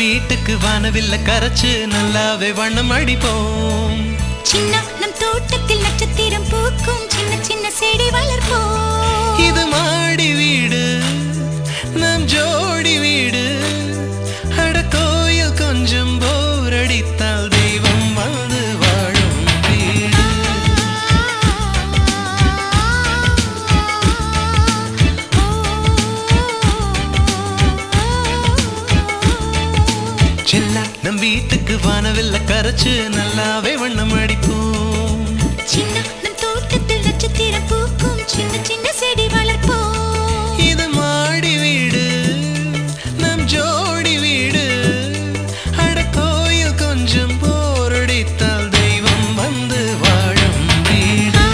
வீட்டுக்கு வானவில்ல கரைச்சு நல்லாவே வண்ணம் அடிப்போம். சின்ன நம் தோட்டத்தில் நட்சத்திரம் பூக்கும், சின்ன சின்ன செடி வளர்ப்போம். இது மாடி வீடு நம் ஜோடி வீடு, அட கோயில் கொஞ்சம் போர் அடித்தால் தெய்வம் வந்து வாழும் வீடு. செல்லா நம் வீட்டுக்கு வானவில்ல கரைச்சு நல்லாவே வண்ணம் அடிப்போம். சின்ன நம் தோட்டத்தில் நட்சத்திரம் பூக்கும், சின்ன சின்ன செடி வளர்ப்போம். இது மாடி வீடு நம் ஜோடி வீடு, அட கோயில் கொஞ்சம் போரடித்தால் தெய்வம் வந்து வாழும் வீடு.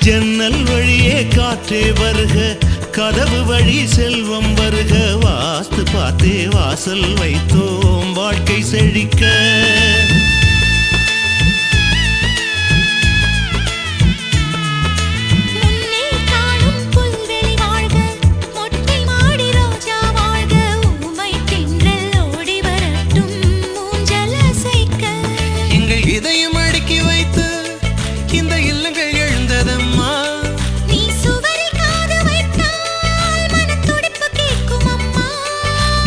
ஜன்னல் வழியே காற்றே வருக, கதவு வழி செல்வம் வருக, வாஸ்து பார்த்தே வாசல் வைத்தோம் வாழ்க்கை செழிக்க. முன்னே காணும் புல்வெளி வாழ்க, மொட்டை மாடி ரோஜா வாழ்க, ஊமை தென்றல் ஓடி வரட்டும் ஊஞ்சல் அசைக்க. எங்கள் இதயம் அடுக்கி வைத்து இந்த இல்லங்கள் எழுந்ததம்மா. நீ சுவரில் காது வைத்தால் மனத்துடிப்பு கேட்கும் அம்மா.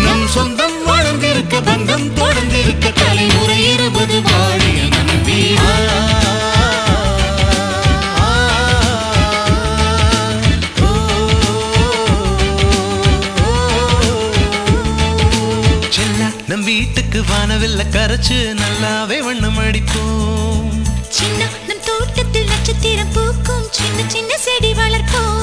நம் சொந்தம் வாழ்ந்திருக்க, பந்தம் தொடர்ந்திருக்க, தலைமுறை 20 வாழிய நம் வீடு. செல்லா நம் வீட்டுக்கு வானவில்ல கரைச்சு நல்லாவே வண்ணம் அடிப்போம். சின்ன நம் தோட்டத்தில் நட்சத்திரம் பூக்கும், சின்ன சின்ன செடி வளர்ப்போம்.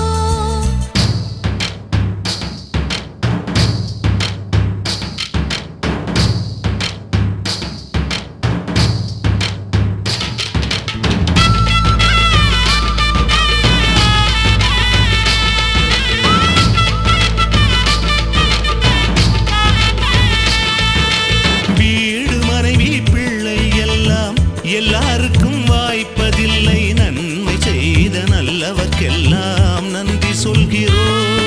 வீடு மனைவி பிள்ளை எல்லாம் எல்லாருக்கும் வாய்ப்பதில்லை, நன்மை செய்த நல்லவர்க்கெல்லாம் நன்றி சொல்கிறோம்.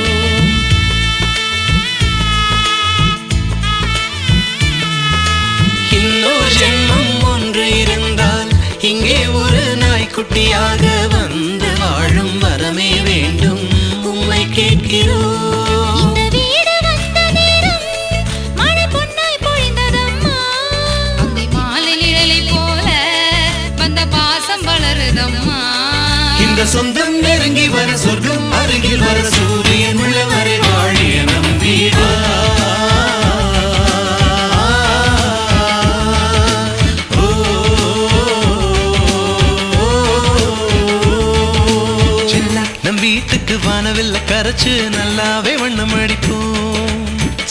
இன்னொரு ஜென்மம் ஒன்று இருந்தால் இங்கே ஒரு நாய்க்குட்டியாக வந்து வாழும் வரமே வேண்டும் உம்மை கேட்கிறோம். இந்த வீடு வந்த நேரம் மழை பொன்னாய் பொழிந்ததம்மா. அந்தி மாலை நிழலை போல வந்த பாசம் வளருதம்மா. இந்த சொந்தம் நெருங்கி வர, சொர்க்கம் அருகில் வர, சூரியன் உள்ளவரை வாழிய நம் வீடு. செல்லா நம் வீட்டுக்கு வானவில்ல கரைச்சு நல்லாவே வண்ணம் அடிப்போம்.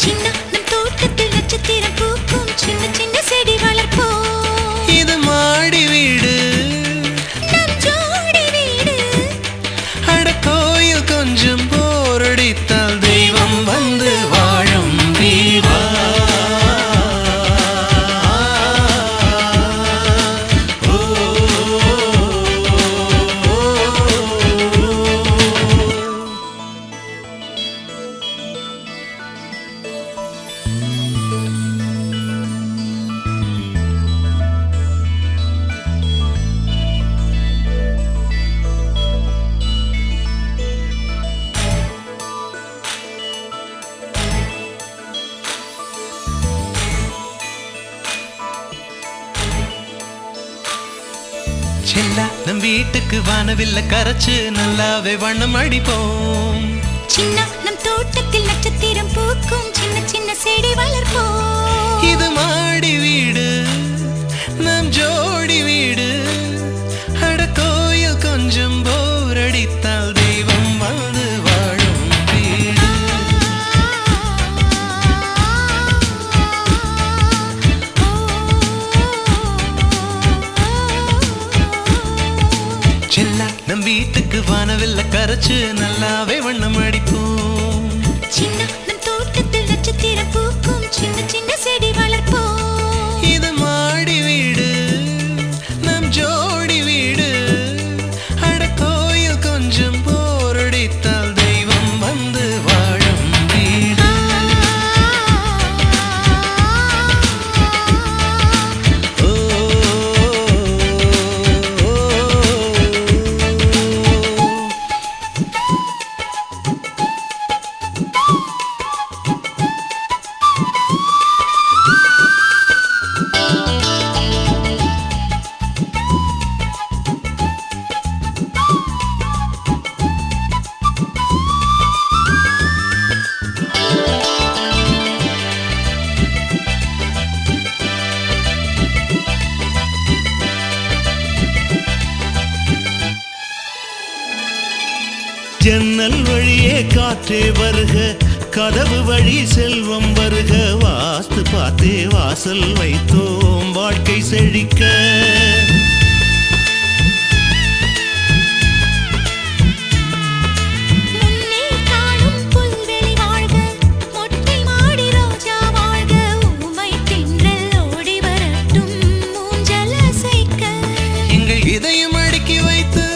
சின்ன நம் தோட்டத்தில் நட்சத்திரம் பூக்கும், சின்ன சின்ன செடி வளர்ப்போம். இது மாடி வீடு நம் ஜோடி வீடு, அட கோயில் கொஞ்சம் போரடித்தால் தெய்வம் வந்து வாழும் வீடு. செல்லா நம் வீட்டுக்கு வானவில்ல கரைச்சு நல்லாவே வண்ணம் அடிப்போம். சின்ன நம் தோட்டத்தில் நட்சத்திரம் பூக்கும், சின்ன சின்ன செடி வளர்ப்போம். இது மாடி வீடு நம் ஜோடி வீடு, நம் வீட்டுக்கு வானவில்ல கரைச்சு நல்லாவே வண்ணம் அடிப்போம். சின்ன நம் தோட்டத்தில் நட்சத்திரம் பூக்கும் சின்ன சின்ன செடி வளர்ப்போம். இது மாடி வீடு நம் ஜோடி வீடு. அட கோயில் கொஞ்சம் போரடித்தால் தெய்வம் வந்து வாழும் வீடு. ஓ, ஜன்னல் வழியே காற்றே வருக, கதவு வழி செல்வம் வருக. வாஸ்து பார்த்தே வாசல் வைத்தோம் வாழ்க்கை செழிக்க. முன்னே காணும் புல்வெளி வாழ்க, மொட்டை மாடி ரோஜா வாழ்க. ஊமை தென்றல் ஓடி வரட்டும் ஊஞ்சல் அசைக்க. எங்கள் இதயம் அடுக்கி வைத்து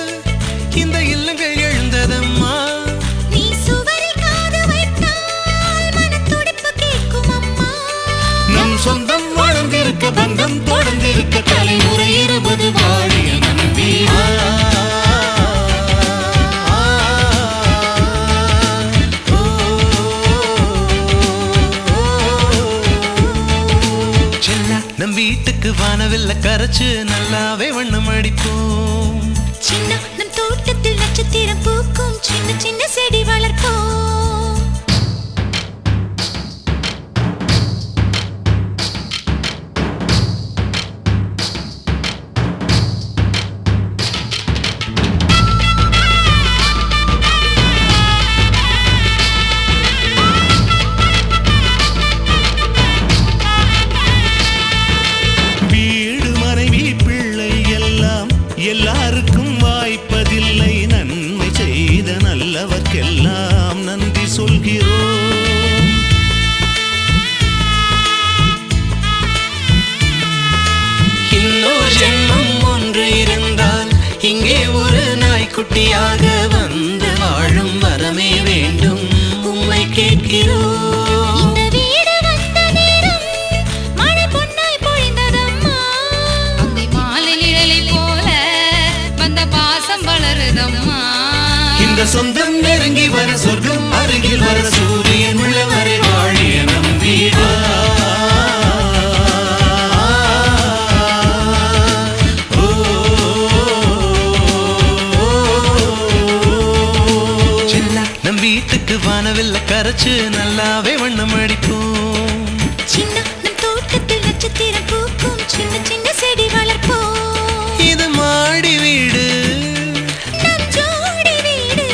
இந்த இல்லங்கள் எழுந்ததம்மா. நீ சுவரில் காது வைத்தால் மனத்துடிப்பு கேட்கும் அம்மா. நம் சொந்தம் வளர்ந்திருக்க, பந்தம் தொடர்ந்திருக்க, தலைமுறை 20 வாழிய நம்பி. செல்லா நம் வீட்டுக்கு வானவில்ல கரைச்சு நல்லாவே வண்ணம் அடிப்போம். சின்ன நம் தோட்டத்தில் நட்சத்திரம் பூக்கும் சின்ன சின்ன செடி வளர்ப்போம். வீடு மனைவி பிள்ளை எல்லாம் எல்லாருக்கும் வாய்ப்பதில்லை. நன்மை செய்த நல்லவர்க்கெல்லாம் நன்றி சொல்கிறோம். இன்னொரு ஜென்மம் ஒன்று இருந்தால் இங்கே ஒரு நாய்க்குட்டியாக வந்து வாழும் வரமே வேண்டும் உம்மை கேட்கிறோம். இந்த வீடு வந்த நேரம் மழை பொன்னாய் பொழிந்ததம்மா. அந்தி மாலை நிழலை போல வந்த பாசம் வளருதம்மா. இந்த சொந்தம் நெருங்கி வர, சொர்க்கம் அருகில் வர, சூரியன் உள்ளவரை வாழிய நம்பீடு. செல்லா நம் வீட்டுக்கு வானவில்ல கரைச்சு நல்லாவே வண்ணம் அடிப்போம். சின்ன நம் தோட்டத்தில் நட்சத்திரம் பூக்கும் சின்ன சின்ன செடி வளர்ப்போம். இது மாடி வீடு நம் ஜோடி வீடு.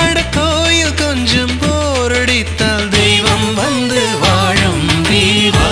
அட கோயில் கொஞ்சம் போரடித்தால் தெய்வம் வந்து வாழும் வீடு.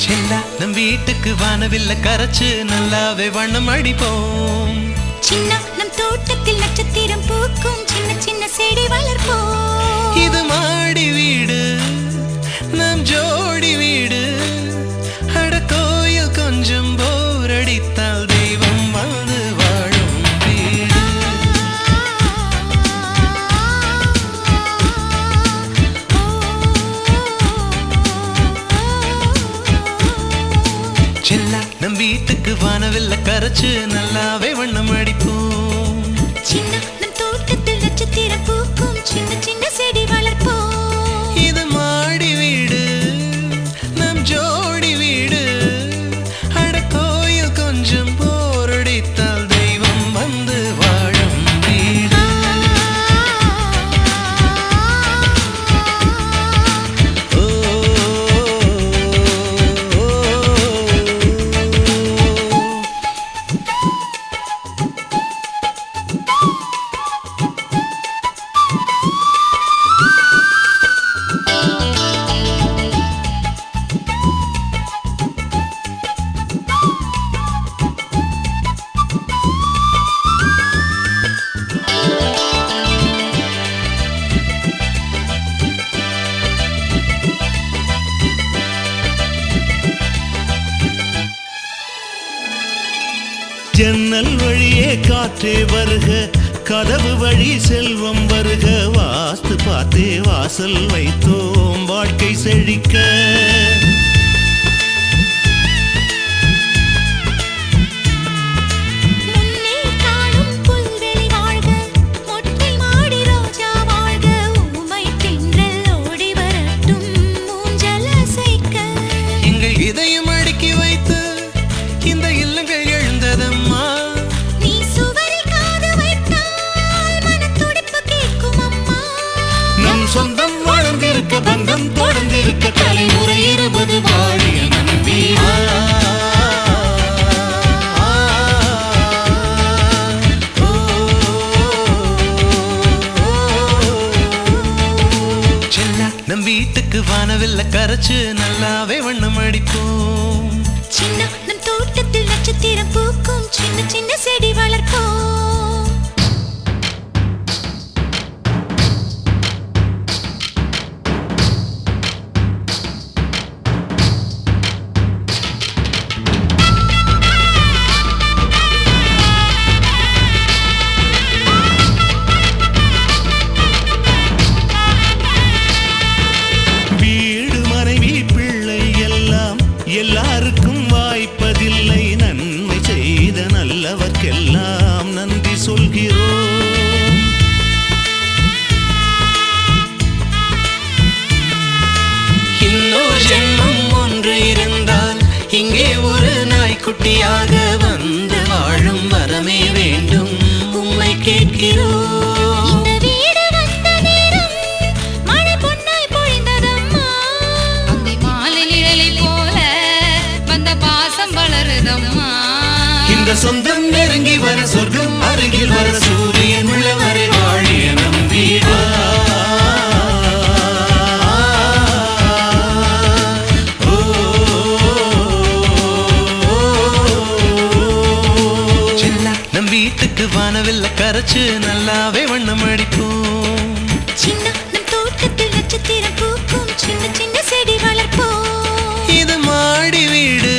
செல்லா நம் வீட்டுக்கு வானவில்ல கரைச்சு நல்லாவே வண்ணம் அடிப்போம். சின்ன நம் தோட்டத்தில் நட்சத்திரம் பூக்கும் சின்ன சின்ன செடி வளர்ப்போம். இது மாடி வீடு நம் ஜோடி வீடு. அட கோயில் கொஞ்சம் போரடித்தால் தெய்வம் வந்து வாழும் வீடு. செல்லா நம் வீட்டுக்கு வானவில்ல கரைச்சு நல்லாவே வண்ணம் அடிப்போம். சின்ன நம் தோட்டத்தில் நட்சத்திரம் பூக்கும் சின்ன சின்ன செடி வளர்ப்போம். இது மாடி வீடு நம் ஜோடி வீடு. ஜன்னல் வழியே காற்றே வருக, கதவு வழி செல்வம் வருக, வாஸ்து பார்த்தே வாசல் வைத்தோம் வாழ்க்கை செழிக்க. முன்னே காணும் புல்வெளி வாழ்க, மொட்டை மாடி ரோஜா வாழ்க, ஊமை தென்றல் ஓடி வரட்டும் ஊஞ்சல் அசைக்க. எங்கள் இதயம் அடுக்கி வைத்து இந்த இல்லங்கள் எழுந்ததம்மா. நீ சுவரில் காது வைத்தால் மனத்துடிப்பு கேட்கும் அம்மா. நம் சொந்தம் வளர்ந்திருக்க, பந்தம் தொடர்ந்திருக்க, தலைமுறை 20 வாழிய நம்பி வா. செல்லா நம் வீட்டுக்கு வானவில்ல கரைச்சு நல்லாவே வண்ணம் அடிப்போம். சின்ன நம் தோட்டத்தில் நட்சத்திரம் பூக்கும், சின்ன சின்ன செடி வளர்ப்போம். வீடு மனைவி பிள்ளை எல்லாம் எல்லாருக்கும் வாய்ப்பதில்லை, நன்மை செய்த நல்லவர்க்கெல்லாம் நன்றி சொல்கிறோம். இன்னொரு ஜென்மம் ஒன்று இருந்தால் இங்கே ஒரு நாய்க்குட்டியாக வந்து வாழும் வரமே வேண்டும் உம்மை கேட்கிறோம். இந்த வீடு வந்த நேரம் மழை பொன்னாய் பொழிந்ததம்மா. அந்தி மாலை நிழலை போல வந்த பாசம் வளருதம்மா. இந்த சொந்தம் நெருங்கி வர, சொர்க்கம் அருகில் வர, சூரியன் உள்ளவரை வாழிய நம்பி வா. செல்லா நம் வீட்டுக்கு வானவில்ல கரைச்சு நல்லாவே வண்ணம் அடிப்போம். சின்ன நம் தோட்டத்தில் நட்சத்திரம் பூக்கும், சின்ன சின்ன செடி வளர்ப்போம். இது மாடி வீடு,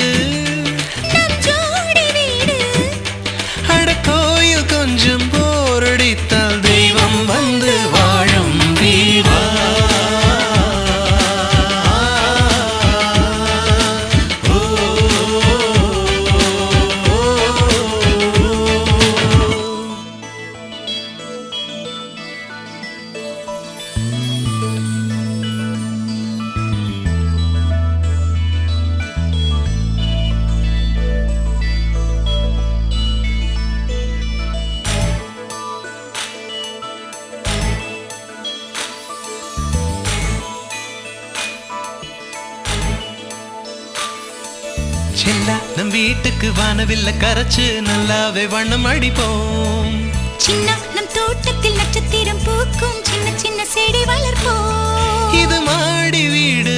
நம் ஜோடி வீடு. அட கோயில் கொஞ்சம் போரடித்தால் தெய்வம் வந்து வாழும் வீடு. செல்லா நம் வீட்டுக்கு வானவில்ல கரைச்சு நல்லாவே வண்ணம் அடிப்போம். சின்ன நம் தோட்டத்தில் நட்சத்திரம் பூக்கும், சின்ன சின்ன செடி வளர்ப்போம். இது மாடி வீடு,